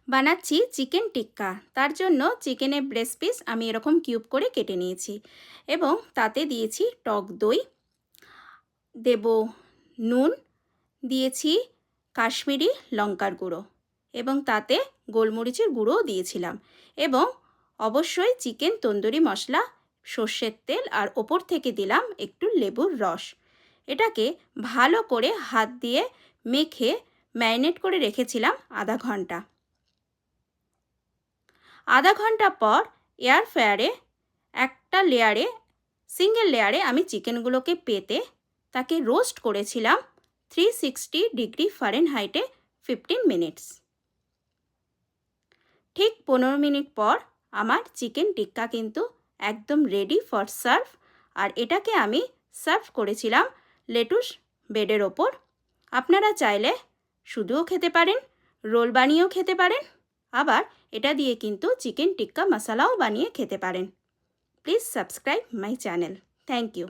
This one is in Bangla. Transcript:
বানাচ্ছি চিকেন টিক্কা। তার জন্য চিকেনের ব্রেস্ট পিস আমি এরকম কিউব করে কেটে নিয়েছি এবং তাতে দিয়েছি টক দই, দেব নুন, দিয়েছি কাশ্মীরি লঙ্কার গুঁড়ো এবং তাতে গোলমরিচের গুঁড়োও দিয়েছিলাম এবং অবশ্যই চিকেন তন্দুরি মশলা, সর্ষের তেল আর ওপর থেকে দিলাম একটু লেবুর রস। এটাকে ভালো করে হাত দিয়ে মেখে ম্যারিনেট করে রেখেছিলাম আধা ঘন্টা। আধা ঘন্টা পর এয়ার ফ্রায়ারে একটা সিঙ্গেল লেয়ারে আমি চিকেনগুলোকে পেতে তাকে রোস্ট করেছিলাম 360 ডিগ্রি ফারেনহাইটে 15 মিনিটস। ঠিক 15 মিনিট পর আমার চিকেন টিক্কা কিন্তু একদম রেডি ফর সার্ভ। আর এটাকে আমি সার্ভ করেছিলাম লেটুস ব্রেডের ওপর। আপনারা চাইলে শুধুও খেতে পারেন, রোল বানিয়েও খেতে পারেন, আবার এটা দিয়ে কিন্তু চিকেন টিক্কা মশলাও বানিয়ে খেতে পারেন। Please subscribe my channel. Thank you.